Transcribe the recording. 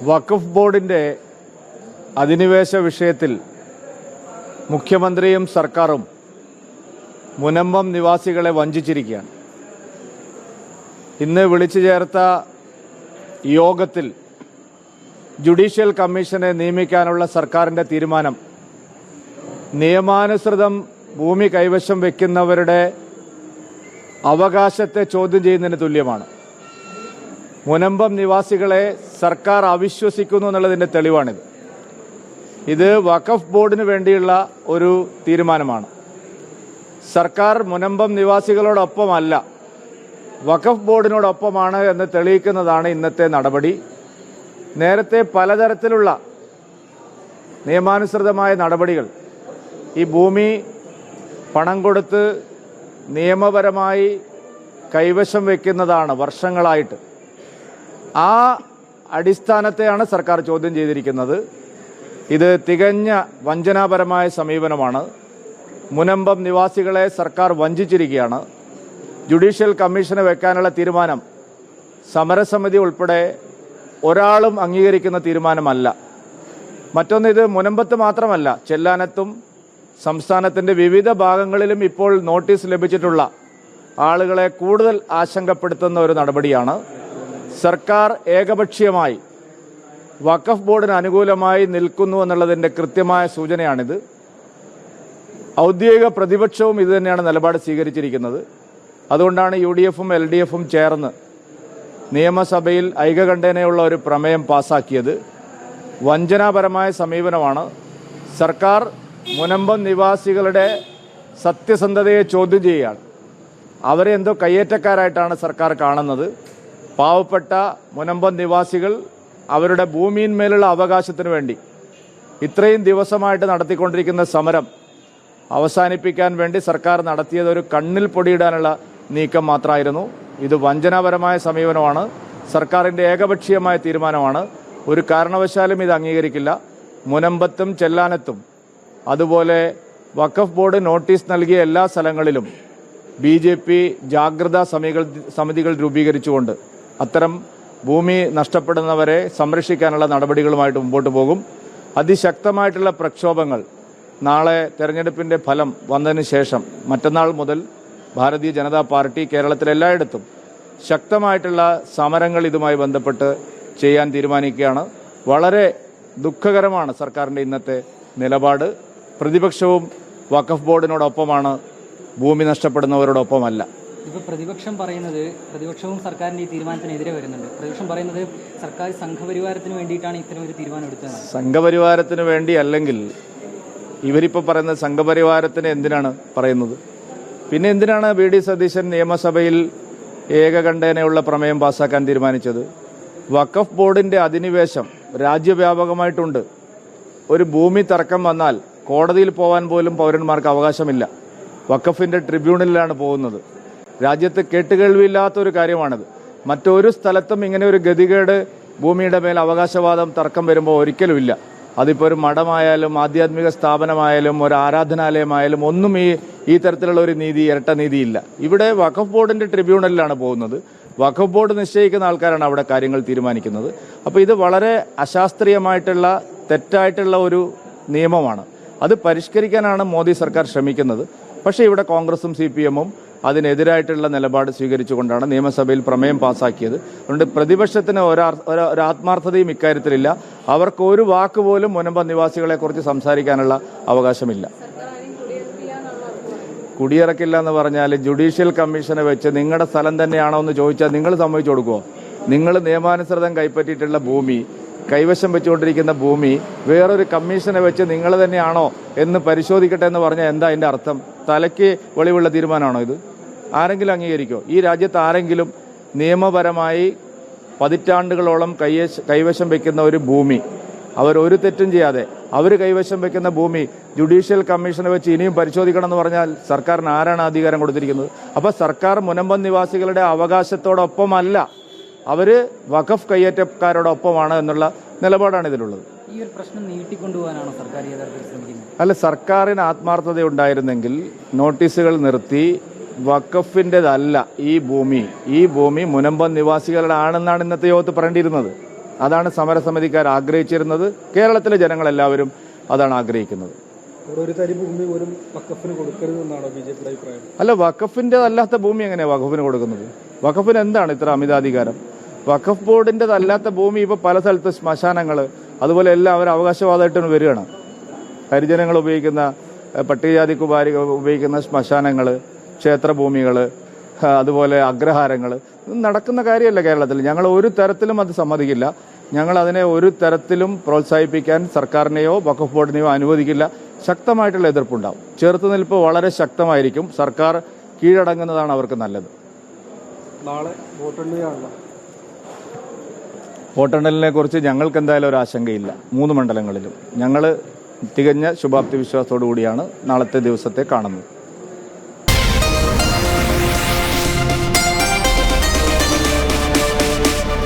വഖഫ് ബോർഡിന്റെ അധിനിവേശ വിഷയത്തിൽ മുഖ്യമന്ത്രിയും സർക്കാരും മുനമ്പം നിവാസികളെ വഞ്ചിച്ചിരിക്കുകയാണ്. ഇന്ന് വിളിച്ചു ചേർത്ത യോഗത്തിൽ ജുഡീഷ്യൽ കമ്മീഷനെ നിയമിക്കാനുള്ള സർക്കാരിന്റെ തീരുമാനം നിയമാനുസൃതം ഭൂമി കൈവശം വയ്ക്കുന്നവരുടെ അവകാശത്തെ ചോദ്യം ചെയ്യുന്നതിന് തുല്യമാണ്. മുനമ്പം നിവാസികളെ സർക്കാർ അവിശ്വസിക്കുന്നു എന്നുള്ളതിന്റെ തെളിവാണിത്. ഇത് വഖഫ് ബോർഡിന് വേണ്ടിയുള്ള ഒരു തീരുമാനമാണ്. സർക്കാർ മുനമ്പം നിവാസികളോടൊപ്പമല്ല, വഖഫ് ബോർഡിനോടൊപ്പമാണ് എന്ന് തെളിയിക്കുന്നതാണ് ഇന്നത്തെ നടപടി. നേരത്തെ പലതരത്തിലുള്ള നിയമാനുസൃതമായ നടപടികൾ, ഈ ഭൂമി പണം കൊടുത്ത് നിയമപരമായി കൈവശം വയ്ക്കുന്നതാണ് വർഷങ്ങളായിട്ട്. ആ അടിസ്ഥാനത്തെയാണ് സർക്കാർ ചോദ്യം ചെയ്തിരിക്കുന്നത്. ഇത് തികഞ്ഞ വഞ്ചനാപരമായ സമീപനമാണ്. മുനമ്പം നിവാസികളെ സർക്കാർ വഞ്ചിച്ചിരിക്കുകയാണ്. ജുഡീഷ്യൽ കമ്മീഷനെ വെക്കാനുള്ള തീരുമാനം സമരസമിതി ഉൾപ്പെടെ ഒരാളും അംഗീകരിക്കുന്ന തീരുമാനമല്ല. മറ്റൊന്ന്, ഇത് മുനമ്പത്ത് മാത്രമല്ല, ചെല്ലാനത്തും സംസ്ഥാനത്തിന്റെ വിവിധ ഭാഗങ്ങളിലും ഇപ്പോൾ നോട്ടീസ് ലഭിച്ചിട്ടുള്ള ആളുകളെ കൂടുതൽ ആശങ്കപ്പെടുത്തുന്ന ഒരു നടപടിയാണ്. സർക്കാർ ഏകപക്ഷീയമായി വഖഫ് ബോർഡിന് അനുകൂലമായി നിൽക്കുന്നു എന്നുള്ളതിന്റെ കൃത്യമായ സൂചനയാണിത്. ഔദ്യോഗിക പ്രതിപക്ഷവും ഇതുതന്നെയാണ് നിലപാട് സ്വീകരിച്ചിരിക്കുന്നത്. അതുകൊണ്ടാണ് UDF-ഉം LDF-ഉം ചേർന്ന് നിയമസഭയിൽ ഐകകണ്ഠേനയുള്ള ഒരു പ്രമേയം പാസാക്കിയത്. വഞ്ചനാപരമായ സമീപനമാണ്. സർക്കാർ മുനമ്പം നിവാസികളുടെ സത്യസന്ധതയെ ചോദ്യം ചെയ്യുകയാണ്. അവരെ എന്തോ കയ്യേറ്റക്കാരായിട്ടാണ് സർക്കാർ കാണുന്നത്. പാവപ്പെട്ട മുനമ്പം നിവാസികൾ അവരുടെ ഭൂമിയിന്മേലുള്ള അവകാശത്തിന് വേണ്ടി ഇത്രയും ദിവസമായിട്ട് നടത്തിക്കൊണ്ടിരിക്കുന്ന സമരം അവസാനിപ്പിക്കാൻ വേണ്ടി സർക്കാർ നടത്തിയത് ഒരു കണ്ണിൽ പൊടിയിടാനുള്ള നീക്കം മാത്രമായിരുന്നു. ഇത് വഞ്ചനാപരമായ സമീപനമാണ്. സർക്കാരിന്റെ ഏകപക്ഷീയമായ തീരുമാനമാണ്. ഒരു കാരണവശാലും ഇത് അംഗീകരിക്കില്ല. മുനമ്പത്തും ചെല്ലാനത്തും അതുപോലെ വഖഫ് ബോർഡ് നോട്ടീസ് നൽകിയ എല്ലാ സ്ഥലങ്ങളിലും BJP ജാഗ്രതാ സമിതികൾ രൂപീകരിച്ചുകൊണ്ട് അത്തരം ഭൂമി നഷ്ടപ്പെടുന്നവരെ സംരക്ഷിക്കാനുള്ള നടപടികളുമായിട്ട് മുമ്പോട്ട് പോകും. അതിശക്തമായിട്ടുള്ള പ്രക്ഷോഭങ്ങൾ നാളെ തെരഞ്ഞെടുപ്പിന്റെ ഫലം വന്നതിന് ശേഷം മറ്റന്നാൾ മുതൽ ഭാരതീയ ജനതാ പാർട്ടി കേരളത്തിലെല്ലായിടത്തും ശക്തമായിട്ടുള്ള സമരങ്ങൾ ഇതുമായി ബന്ധപ്പെട്ട് ചെയ്യാൻ തീരുമാനിക്കുകയാണ്. വളരെ ദുഃഖകരമാണ് സർക്കാരിന്റെ ഇന്നത്തെ നിലപാട്. പ്രതിപക്ഷവും വഖഫ് ബോർഡിനോടൊപ്പമാണ്, ഭൂമി നഷ്ടപ്പെടുന്നവരോടൊപ്പമല്ല. ഇപ്പോൾ പ്രതിപക്ഷവും സർക്കാരിന്റെ ഈ തീരുമാനത്തിനെതിരെ വരുന്നുണ്ട്. പ്രതിപക്ഷം പറയുന്നത് സർക്കാർ സംഘപരിവാരത്തിന് വേണ്ടിയിട്ടാണ് ഇത്തരം ഒരു തീരുമാനം എടുത്തത്. സംഘപരിവാരത്തിന് വേണ്ടി അല്ലെങ്കിൽ ഇവരിപ്പോൾ പറയുന്നത് സംഘപരിവാരത്തിന് എന്തിനാണ് പറയുന്നത്? പിന്നെ എന്തിനാണ് VD സതീശൻ നിയമസഭയിൽ ഏകകണ്ഠേനയുള്ള പ്രമേയം പാസ്സാക്കാൻ തീരുമാനിച്ചത്? വഖഫ് ബോർഡിന്റെ അധിനിവേശം രാജ്യവ്യാപകമായിട്ടുണ്ട്. ഒരു ഭൂമി തർക്കം വന്നാൽ കോടതിയിൽ പോകാൻ പോലും പൗരന്മാർക്ക് അവകാശമില്ല. വഖഫിന്റെ ട്രിബ്യൂണലിലാണ് പോകുന്നത്. രാജ്യത്ത് കേട്ടുകേൾവിയില്ലാത്തൊരു കാര്യമാണിത്. മറ്റൊരു സ്ഥലത്തും ഇങ്ങനെ ഒരു ഗതികേട് ഭൂമിയുടെ മേൽ അവകാശവാദം തർക്കം വരുമ്പോൾ ഒരിക്കലുമില്ല. അതിപ്പോൾ ഒരു മഠമായാലും ആധ്യാത്മിക സ്ഥാപനമായാലും ഒരു ആരാധനാലയമായാലും ഒന്നും ഈ തരത്തിലുള്ള ഒരു നീതി, ഇരട്ട നീതിയില്ല. ഇവിടെ വഖഫ് ബോർഡിന്റെ ട്രിബ്യൂണലിലാണ് പോകുന്നത്. വഖഫ് ബോർഡ് നിശ്ചയിക്കുന്ന ആൾക്കാരാണ് അവിടെ കാര്യങ്ങൾ തീരുമാനിക്കുന്നത്. അപ്പോൾ ഇത് വളരെ അശാസ്ത്രീയമായിട്ടുള്ള തെറ്റായിട്ടുള്ള ഒരു നിയമമാണ്. അത് പരിഷ്കരിക്കാനാണ് മോദി സർക്കാർ ശ്രമിക്കുന്നത്. പക്ഷേ ഇവിടെ കോൺഗ്രസും CPM-ഉം അതിനെതിരായിട്ടുള്ള നിലപാട് സ്വീകരിച്ചുകൊണ്ടാണ് നിയമസഭയിൽ പ്രമേയം പാസാക്കിയത്. അതുകൊണ്ട് പ്രതിപക്ഷത്തിന് ഒരു ആത്മാർത്ഥതയും ഇക്കാര്യത്തിലില്ല. അവർക്ക് ഒരു വാക്ക് പോലും മുനമ്പം നിവാസികളെ കുറിച്ച് സംസാരിക്കാനുള്ള അവകാശമില്ല. കുടിയിറക്കില്ല എന്ന് പറഞ്ഞാൽ ജുഡീഷ്യൽ കമ്മീഷനെ വെച്ച് നിങ്ങളുടെ സ്ഥലം തന്നെയാണോ എന്ന് ചോദിച്ചാൽ നിങ്ങൾ സമ്മതിച്ചു കൊടുക്കുമോ? നിങ്ങൾ നിയമാനുസൃതം കൈപ്പറ്റിയിട്ടുള്ള ഭൂമി, കൈവശം വെച്ചുകൊണ്ടിരിക്കുന്ന ഭൂമി വേറൊരു കമ്മീഷനെ വെച്ച് നിങ്ങൾ തന്നെയാണോ എന്ന് പരിശോധിക്കട്ടെ എന്ന് പറഞ്ഞാൽ എന്താ അതിന്റെ അർത്ഥം? തലയ്ക്ക് വെളിവുള്ള തീരുമാനമാണോ ഇത്? ആരെങ്കിലും അംഗീകരിക്കോ? ഈ രാജ്യത്ത് ആരെങ്കിലും നിയമപരമായി പതിറ്റാണ്ടുകളോളം കൈവശം വെക്കുന്ന ഒരു ഭൂമി അവരൊരു തെറ്റും ചെയ്യാതെ അവർ കൈവശം വെക്കുന്ന ഭൂമി ജുഡീഷ്യൽ കമ്മീഷനെ വെച്ച് ഇനിയും പരിശോധിക്കണം എന്ന് പറഞ്ഞാൽ സർക്കാരിന് ആരാണ് അധികാരം കൊടുത്തിരിക്കുന്നത്? അപ്പൊ സർക്കാർ മുനമ്പം നിവാസികളുടെ അവകാശത്തോടൊപ്പമല്ല, അവര് വഖഫ് കയ്യേറ്റക്കാരോടൊപ്പമാണ് എന്നുള്ള നിലപാടാണ് ഇതിലുള്ളത്. ഈ ഒരു പ്രശ്നം നീട്ടിക്കൊണ്ടുപോകാനാണോ സർക്കാർ ശ്രമിക്കുന്നത്? അല്ല, സർക്കാരിന് ആത്മാർത്ഥത ഉണ്ടായിരുന്നെങ്കിൽ നോട്ടീസുകൾ നിർത്തി വഖഫിൻ്റെതല്ല ഈ ഭൂമി മുനമ്പം നിവാസികളുടെ ആണെന്നാണ് ഇന്നത്തെ യോഗത്തിൽ പറയേണ്ടിയിരുന്നത്. അതാണ് സമരസമിതിക്കാർ ആഗ്രഹിച്ചിരുന്നത്. കേരളത്തിലെ ജനങ്ങളെല്ലാവരും അതാണ് ആഗ്രഹിക്കുന്നത്. ഒരു തരി ഭൂമി പോലും വഖഫിന് കൊടുക്കരുതെന്നാണോ ബിജെപിയുടെ അഭിപ്രായം? അല്ല, വഖഫിന്റെ അല്ലാത്ത ഭൂമി എങ്ങനെയാണ് വഖഫിന് കൊടുക്കുന്നത്? വഖഫിന് എന്താണ് ഇത്ര അമിതാധികാരം? വഖഫ് ബോർഡിൻ്റെതല്ലാത്ത ഭൂമി ഇപ്പോൾ പല സ്ഥലത്ത് ശ്മശാനങ്ങൾ അതുപോലെ എല്ലാം അവർ അവകാശവാദമായിട്ട് വരികയാണ്. ഹരിജനങ്ങൾ ഉപയോഗിക്കുന്ന, പട്ടികജാതി കുമാരി ഉപയോഗിക്കുന്ന ശ്മശാനങ്ങൾ, ക്ഷേത്രഭൂമികൾ, അതുപോലെ അഗ്രഹാരങ്ങൾ, നടക്കുന്ന കാര്യമല്ല കേരളത്തിൽ. ഞങ്ങൾ ഒരു തരത്തിലും അത് സമ്മതിക്കില്ല. ഞങ്ങൾ അതിനെ ഒരു തരത്തിലും പ്രോത്സാഹിപ്പിക്കാൻ സർക്കാരിനെയോ വഖഫ് ബോർഡിനെയോ അനുവദിക്കില്ല. ശക്തമായിട്ടുള്ള എതിർപ്പുണ്ടാവും. ചെറുത്തുനിൽപ്പ് വളരെ ശക്തമായിരിക്കും. സർക്കാർ കീഴടങ്ങുന്നതാണ് അവർക്ക് നല്ലത്. നാളെ വോട്ടെണ്ണുകയാണല്ലോ. വോട്ടെണ്ണലിനെ കുറിച്ച് ഞങ്ങൾക്ക് എന്തായാലും ഒരു ആശങ്കയില്ല. 3 മണ്ഡലങ്ങളിലും ഞങ്ങൾ തികഞ്ഞ ശുഭാപ്തി വിശ്വാസത്തോടു കൂടിയാണ് നാളത്തെ ദിവസത്തെ കാണുന്നത്.